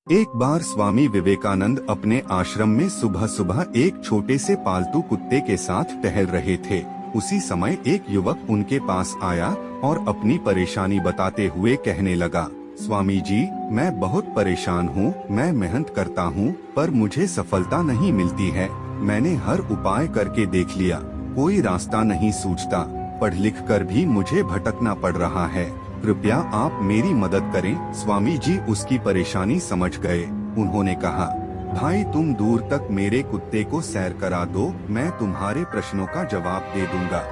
एक बार स्वामी विवेकानंद अपने आश्रम में सुबह सुबह एक छोटे से पालतू कुत्ते के साथ टहल रहे थे। उसी समय एक युवक उनके पास आया और अपनी परेशानी बताते हुए कहने लगा, स्वामी जी, मैं बहुत परेशान हूँ। मैं मेहनत करता हूँ पर मुझे सफलता नहीं मिलती है। मैंने हर उपाय करके देख लिया, कोई रास्ता नहीं सूझता। पढ़ लिख कर भी मुझे भटकना पड़ रहा है। कृपया आप मेरी मदद करें। स्वामी जी उसकी परेशानी समझ गए। उन्होंने कहा, भाई तुम दूर तक मेरे कुत्ते को सैर करा दो, मैं तुम्हारे प्रश्नों का जवाब दे दूंगा।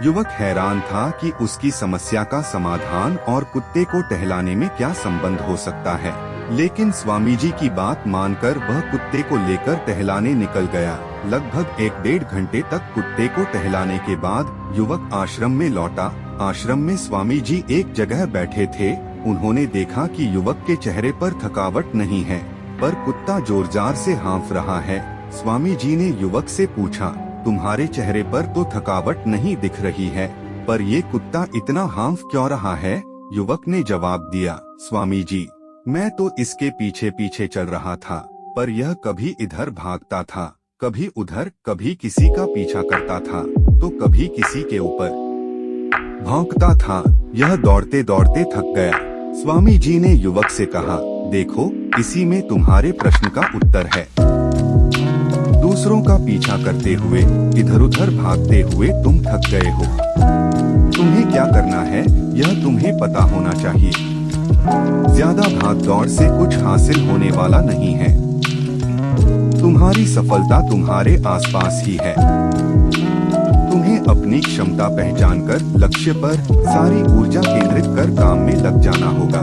युवक हैरान था कि उसकी समस्या का समाधान और कुत्ते को टहलाने में क्या संबंध हो सकता है, लेकिन स्वामी जी की बात मानकर वह कुत्ते को लेकर टहलाने निकल गया। लगभग 1-1.5 घंटे तक कुत्ते को टहलाने के बाद युवक आश्रम में लौटा। आश्रम में स्वामी जी एक जगह बैठे थे। उन्होंने देखा कि युवक के चेहरे पर थकावट नहीं है, पर कुत्ता जोरजार से हाँफ रहा है। स्वामी जी ने युवक से पूछा, तुम्हारे चेहरे पर तो थकावट नहीं दिख रही है, पर ये कुत्ता इतना हाँफ क्यों रहा है? युवक ने जवाब दिया, स्वामी जी, मैं तो इसके पीछे पीछे चल रहा था, पर यह कभी इधर भागता था, कभी उधर, कभी किसी का पीछा करता था तो कभी किसी के ऊपर भौंकता था। यह दौड़ते दौड़ते थक गया। स्वामी जी ने युवक से कहा, देखो, इसी में तुम्हारे प्रश्न का उत्तर है। दूसरों का पीछा करते हुए, इधर उधर भागते हुए तुम थक गए हो। तुम्हें क्या करना है, यह तुम्हें पता होना चाहिए। ज्यादा भाग दौड़ से कुछ हासिल होने वाला नहीं है। तुम्हारी सफलता तुम्हारे आसपास ही है। तुम्हें अपनी क्षमता पहचानकर लक्ष्य पर सारी ऊर्जा केंद्रित कर काम में लग जाना होगा।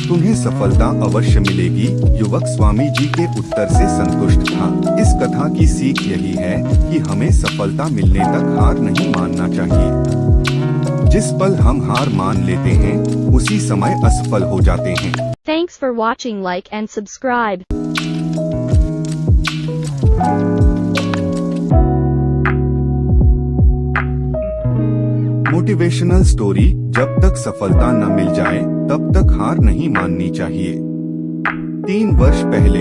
तुम्हें सफलता अवश्य मिलेगी। युवक स्वामी जी के उत्तर से संतुष्ट था। इस कथा की सीख यही है कि हमें सफलता मिलने तक हार नहीं मानना चाहिए। जिस पल हम हार मान लेते हैं, उसी समय असफल हो जाते हैं। Thanks for watching. Like and subscribe. Motivational story, जब तक सफलता न मिल जाए तब तक हार नहीं माननी चाहिए। 3 वर्ष पहले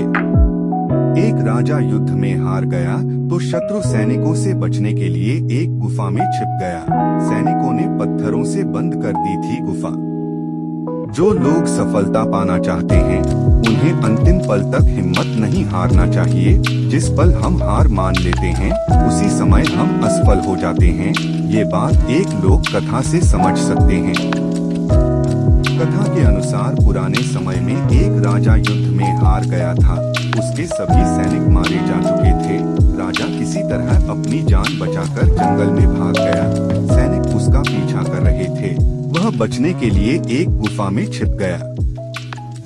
एक राजा युद्ध में हार गया तो शत्रु सैनिकों से बचने के लिए एक गुफा में छिप गया। सैनिकों ने पत्थरों से बंद कर दी थी गुफा। जो लोग सफलता पाना चाहते हैं, उन्हें अंतिम पल तक हिम्मत नहीं हारना चाहिए। जिस पल हम हार मान लेते हैं, उसी समय हम असफल हो जाते हैं। ये बात एक लोक कथा से समझ सकते हैं। कथा के अनुसार पुराने समय में एक राजा युद्ध में हार गया था। उसके सभी सैनिक मारे जा चुके थे। राजा किसी तरह अपनी जान बचाकर जंगल में भाग गया। सैनिक उसका पीछा कर रहे थे। वह बचने के लिए एक गुफा में छिप गया।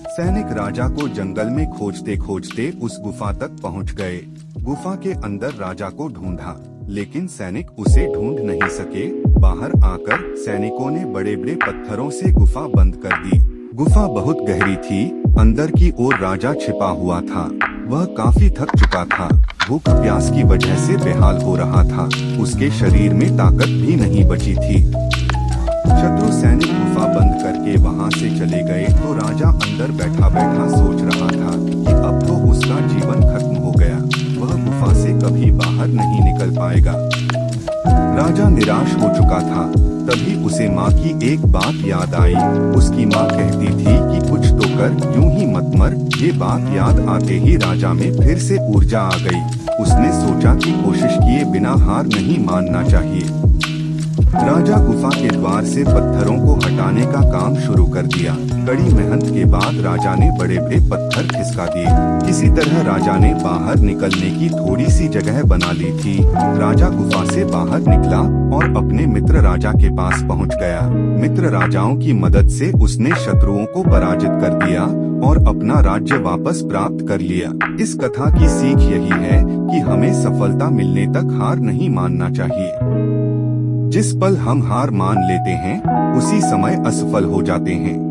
सैनिक राजा को जंगल में खोजते खोजते उस गुफा तक पहुंच गए। गुफा के अंदर राजा को ढूंढा, लेकिन सैनिक उसे ढूंढ नहीं सके। बाहर आकर सैनिकों ने बड़े बड़े पत्थरों से गुफा बंद कर दी। गुफा बहुत गहरी थी। अंदर की ओर राजा छिपा हुआ था। वह काफी थक चुका था। भूख प्यास की वजह से बेहाल हो रहा था। उसके शरीर में ताकत भी नहीं बची थी। शत्रु सैनिक गुफा बंद करके वहां से चले गए तो राजा अंदर बैठा बैठा सोच रहा था कि अब तो उसका जीवन खत्म हो गया। वह गुफा से कभी बाहर नहीं निकल पाएगा। राजा निराश हो चुका था। तभी उसे माँ की एक बात याद आई। उसकी माँ कहती थी कि कुछ तो कर, यूं ही मत मर। ये बात याद आते ही राजा में फिर से ऊर्जा आ गई। उसने सोचा कि कोशिश किए बिना हार नहीं मानना चाहिए। राजा गुफा के द्वार से पत्थरों को हटाने का काम शुरू कर दिया। कड़ी मेहनत के बाद राजा ने बड़े बड़े पत्थर खिसका दिए। किसी तरह राजा ने बाहर निकलने की थोड़ी सी जगह बना ली थी। राजा गुफा से बाहर निकला और अपने मित्र राजा के पास पहुंच गया। मित्र राजाओं की मदद से उसने शत्रुओं को पराजित कर दिया और अपना राज्य वापस प्राप्त कर लिया। इस कथा की सीख यही है कि हमें सफलता मिलने तक हार नहीं मानना चाहिए। जिस पल हम हार मान लेते हैं, उसी समय असफल हो जाते हैं।